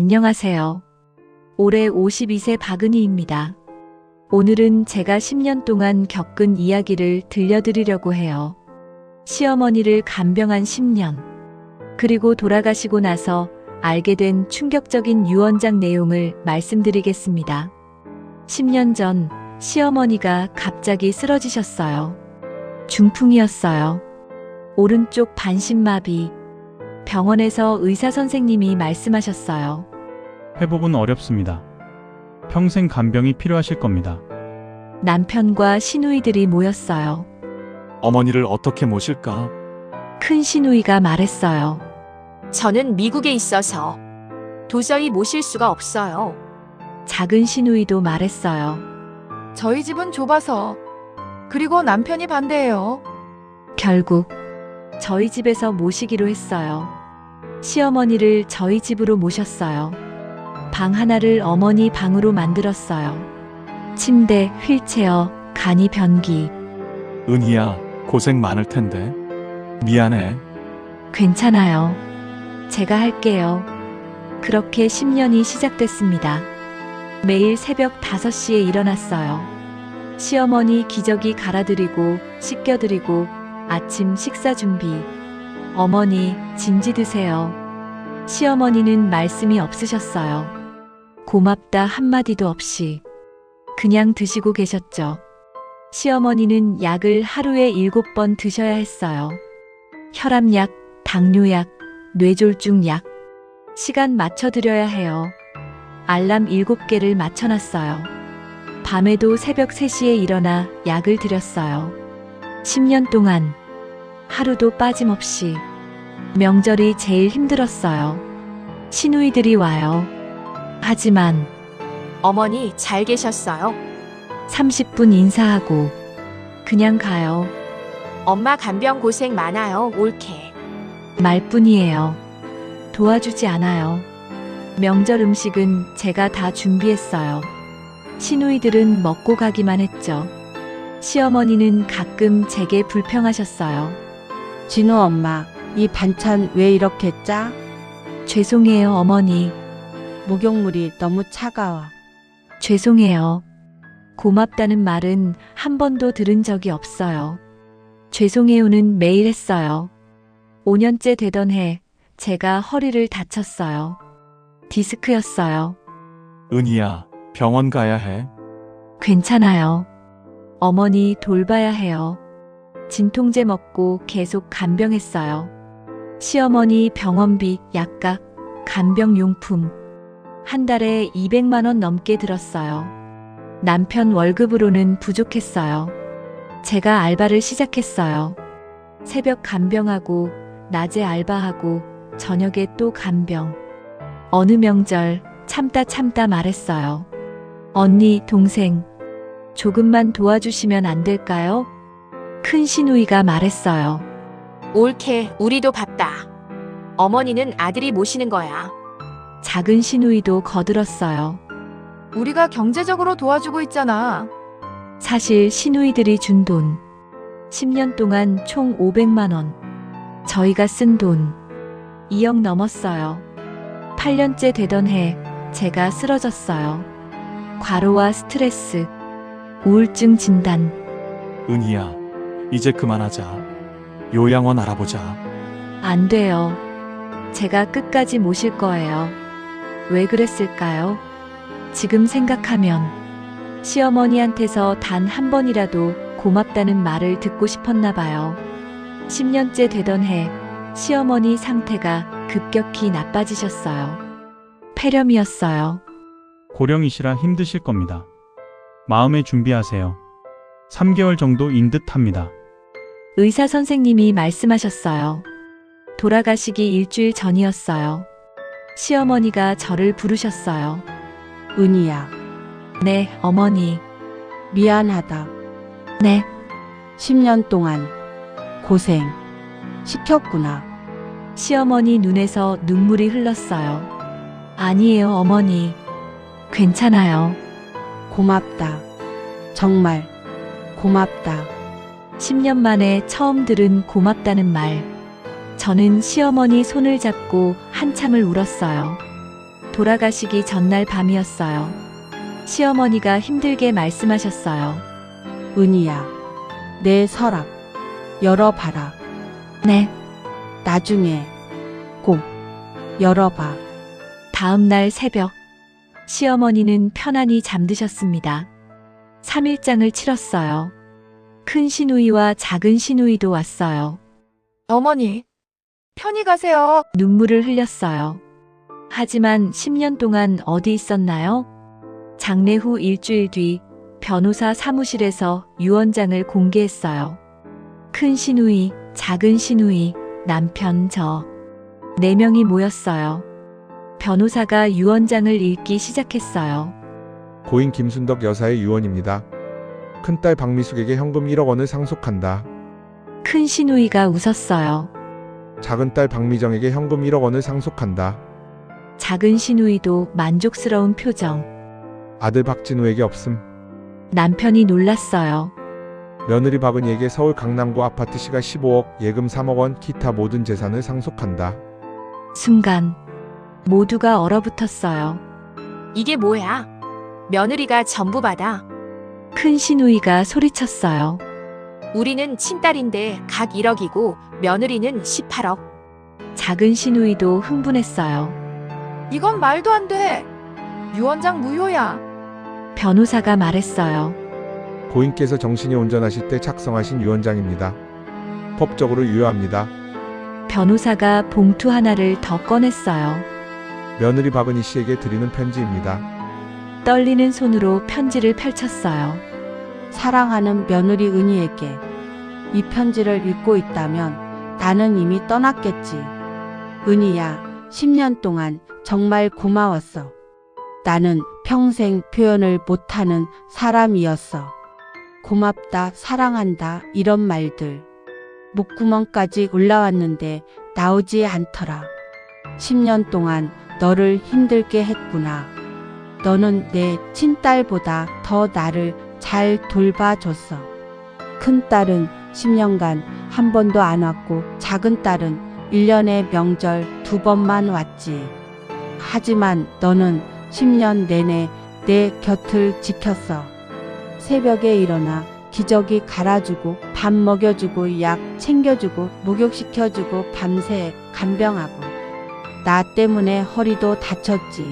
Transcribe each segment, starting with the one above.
안녕하세요. 올해 52세 박은희입니다. 오늘은 제가 10년 동안 겪은 이야기를 들려드리려고 해요. 시어머니를 간병한 10년, 그리고 돌아가시고 나서 알게 된 충격적인 유언장 내용을 말씀드리겠습니다. 10년 전 시어머니가 갑자기 쓰러지셨어요. 중풍이었어요. 오른쪽 반신마비. 병원에서 의사 선생님이 말씀하셨어요. 회복은 어렵습니다. 평생 간병이 필요하실 겁니다. 남편과 시누이들이 모였어요. 어머니를 어떻게 모실까? 큰 시누이가 말했어요. 저는 미국에 있어서 도저히 모실 수가 없어요. 작은 시누이도 말했어요. 저희 집은 좁아서. 그리고 남편이 반대해요. 결국 저희 집에서 모시기로 했어요. 시어머니를 저희 집으로 모셨어요. 방 하나를 어머니 방으로 만들었어요. 침대, 휠체어, 간이 변기. 은희야, 고생 많을 텐데. 미안해. 괜찮아요. 제가 할게요. 그렇게 10년이 시작됐습니다. 매일 새벽 5시에 일어났어요. 시어머니 기저귀 갈아드리고 씻겨드리고 아침 식사 준비. 어머니, 진지 드세요. 시어머니는 말씀이 없으셨어요. 고맙다 한마디도 없이 그냥 드시고 계셨죠. 시어머니는 약을 하루에 7번 드셔야 했어요. 혈압약, 당뇨약, 뇌졸중 약. 시간 맞춰드려야 해요. 알람 7개를 맞춰놨어요. 밤에도 새벽 3시에 일어나 약을 드렸어요. 10년 동안 하루도 빠짐없이. 명절이 제일 힘들었어요. 시누이들이 와요. 하지만 어머니 잘 계셨어요? 30분 인사하고 그냥 가요. 엄마 간병 고생 많아요. 옳게. 말뿐이에요. 도와주지 않아요. 명절 음식은 제가 다 준비했어요. 시누이들은 먹고 가기만 했죠. 시어머니는 가끔 제게 불평하셨어요. 진우 엄마, 이 반찬 왜 이렇게 짜? 죄송해요, 어머니. 목욕물이 너무 차가워. 죄송해요. 고맙다는 말은 한 번도 들은 적이 없어요. 죄송해요는 매일 했어요. 5년째 되던 해 제가 허리를 다쳤어요. 디스크였어요. 은희야, 병원 가야 해. 괜찮아요. 어머니 돌봐야 해요. 진통제 먹고 계속 간병했어요. 시어머니 병원비, 약값, 간병용품. 한 달에 200만 원 넘게 들었어요. 남편 월급으로는 부족했어요. 제가 알바를 시작했어요. 새벽 간병하고, 낮에 알바하고, 저녁에 또 간병. 어느 명절 참다 말했어요. 언니, 동생, 조금만 도와주시면 안 될까요? 큰 시누이가 말했어요. 옳게, 우리도 바빠. 어머니는 아들이 모시는 거야. 작은 시누이도 거들었어요. 우리가 경제적으로 도와주고 있잖아. 사실 시누이들이 준 돈. 10년 동안 총 500만 원. 저희가 쓴 돈 2억 넘었어요. 8년째 되던 해 제가 쓰러졌어요. 과로와 스트레스, 우울증 진단. 은희야, 이제 그만하자. 요양원 알아보자. 안 돼요. 제가 끝까지 모실 거예요. 왜 그랬을까요? 지금 생각하면 시어머니한테서 단 한 번이라도 고맙다는 말을 듣고 싶었나 봐요. 10년째 되던 해 시어머니 상태가 급격히 나빠지셨어요. 폐렴이었어요. 고령이시라 힘드실 겁니다. 마음의 준비하세요. 3개월 정도인 듯 합니다. 의사 선생님이 말씀하셨어요. 돌아가시기 일주일 전이었어요. 시어머니가 저를 부르셨어요. 은희야, 네, 어머니. 미안하다. 네, 10년 동안 고생 시켰구나. 시어머니 눈에서 눈물이 흘렀어요. 아니에요, 어머니. 괜찮아요. 고맙다. 정말 고맙다. 10년 만에 처음 들은 고맙다는 말. 저는 시어머니 손을 잡고 한참을 울었어요. 돌아가시기 전날 밤이었어요. 시어머니가 힘들게 말씀하셨어요. 은희야, 내 서랍 열어봐라. 네. 나중에 꼭 열어봐. 다음 날 새벽, 시어머니는 편안히 잠드셨습니다. 3일장을 치렀어요. 큰 시누이와 작은 시누이도 왔어요. 어머니, 편히 가세요. 눈물을 흘렸어요. 하지만 10년 동안 어디 있었나요? 장례 후 일주일 뒤 변호사 사무실에서 유언장을 공개했어요. 큰 시누이, 작은 시누이, 남편 저 4명이 모였어요. 변호사가 유언장을 읽기 시작했어요. 고인 김순덕 여사의 유언입니다. 큰딸 박미숙에게 현금 1억 원을 상속한다. 큰 시누이가 웃었어요. 작은딸 박미정에게 현금 1억 원을 상속한다. 작은 시누이도 만족스러운 표정. 아들 박진우에게 없음. 남편이 놀랐어요. 며느리 박은희에게 서울 강남구 아파트 시가 15억, 예금 3억 원, 기타 모든 재산을 상속한다. 순간 모두가 얼어붙었어요. 이게 뭐야? 며느리가 전부 받아. 큰 시누이가 소리쳤어요. 우리는 친딸인데 각 1억이고 며느리는 18억. 작은 시누이도 흥분했어요. 이건 말도 안 돼. 유언장 무효야. 변호사가 말했어요. 고인께서 정신이 온전하실 때 작성하신 유언장입니다. 법적으로 유효합니다. 변호사가 봉투 하나를 더 꺼냈어요. 며느리 박은희 씨에게 드리는 편지입니다. 떨리는 손으로 편지를 펼쳤어요. 사랑하는 며느리 은희에게 이 편지를 읽고 있다면 나는 이미 떠났겠지. 은희야, 10년 동안 정말 고마웠어. 나는 평생 표현을 못하는 사람이었어. 고맙다, 사랑한다, 이런 말들. 목구멍까지 올라왔는데 나오지 않더라. 10년 동안 너를 힘들게 했구나. 너는 내 친딸보다 더 나를 잘 돌봐줬어. 큰딸은 10년간 한 번도 안 왔고 작은딸은 1년에 명절 2번만 왔지. 하지만 너는 10년 내내 내 곁을 지켰어. 새벽에 일어나 기저귀 갈아주고 밥 먹여주고 약 챙겨주고 목욕시켜주고 밤새 간병하고 나 때문에 허리도 다쳤지.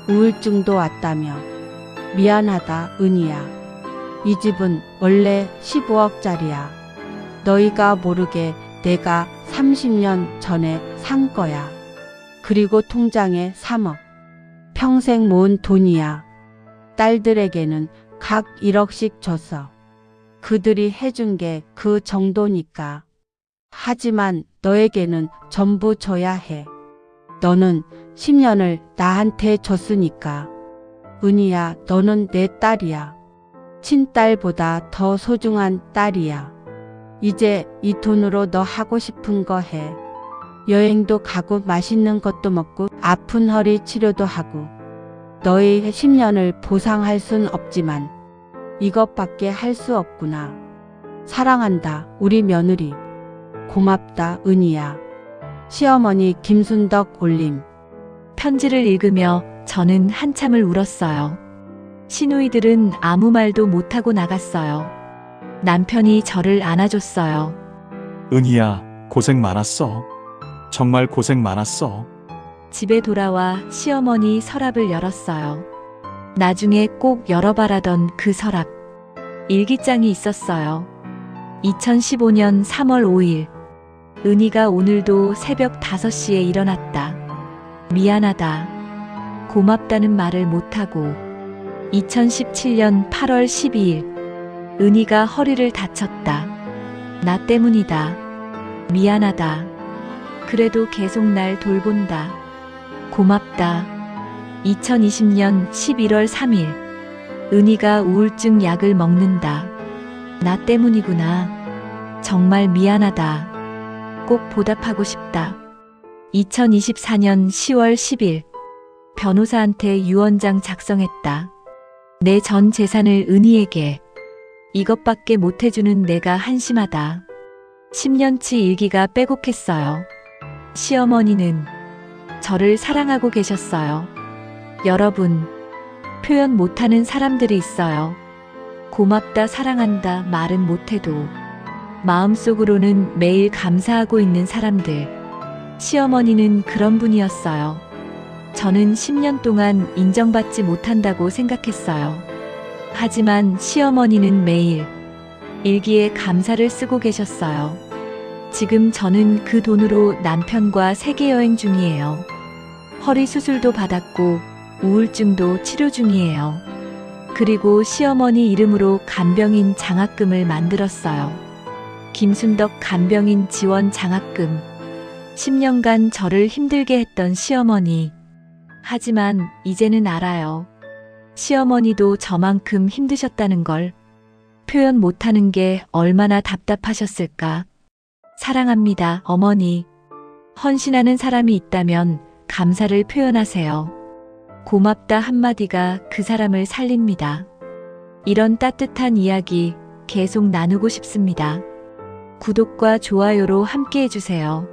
우울증도 왔다며. 미안하다, 은희야. 이 집은 원래 15억짜리야. 너희가 모르게 내가 30년 전에 산 거야. 그리고 통장에 3억. 평생 모은 돈이야. 딸들에게는 각 1억씩 줬어. 그들이 해준 게 그 정도니까. 하지만 너에게는 전부 줘야 해. 너는 10년을 나한테 줬으니까. 은희야, 너는 내 딸이야. 친딸보다 더 소중한 딸이야. 이제 이 돈으로 너 하고 싶은 거 해. 여행도 가고 맛있는 것도 먹고 아픈 허리 치료도 하고. 너의 10년을 보상할 순 없지만 이것밖에 할 수 없구나. 사랑한다, 우리 며느리. 고맙다, 은희야. 시어머니 김순덕 올림. 편지를 읽으며 저는 한참을 울었어요. 시누이들은 아무 말도 못하고 나갔어요. 남편이 저를 안아줬어요. 은희야, 고생 많았어. 정말 고생 많았어. 집에 돌아와 시어머니 서랍을 열었어요. 나중에 꼭 열어봐라던 그 서랍. 일기장이 있었어요. 2015년 3월 5일. 은희가 오늘도 새벽 5시에 일어났다. 미안하다. 고맙다는 말을 못하고. 2017년 8월 12일. 은희가 허리를 다쳤다. 나 때문이다. 미안하다. 그래도 계속 날 돌본다. 고맙다. 2020년 11월 3일. 은희가 우울증 약을 먹는다. 나 때문이구나. 정말 미안하다. 꼭 보답하고 싶다. 2024년 10월 10일. 변호사한테 유언장 작성했다. 내 전 재산을 은희에게. 이것밖에 못해주는 내가 한심하다. 10년치 일기가 빼곡했어요. 시어머니는 저를 사랑하고 계셨어요. 여러분, 표현 못하는 사람들이 있어요. 고맙다, 사랑한다 말은 못해도 마음속으로는 매일 감사하고 있는 사람들. 시어머니는 그런 분이었어요. 저는 10년 동안 인정받지 못한다고 생각했어요. 하지만 시어머니는 매일 일기에 감사를 쓰고 계셨어요. 지금 저는 그 돈으로 남편과 세계 여행 중이에요. 허리 수술도 받았고 우울증도 치료 중이에요. 그리고 시어머니 이름으로 간병인 장학금을 만들었어요. 김순덕 간병인 지원 장학금. 10년간 저를 힘들게 했던 시어머니. 하지만 이제는 알아요. 시어머니도 저만큼 힘드셨다는 걸. 표현 못하는 게 얼마나 답답하셨을까. 사랑합니다, 어머니. 헌신하는 사람이 있다면 감사를 표현하세요. 고맙다 한마디가 그 사람을 살립니다. 이런 따뜻한 이야기 계속 나누고 싶습니다. 구독과 좋아요로 함께 해주세요.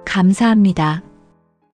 감사합니다.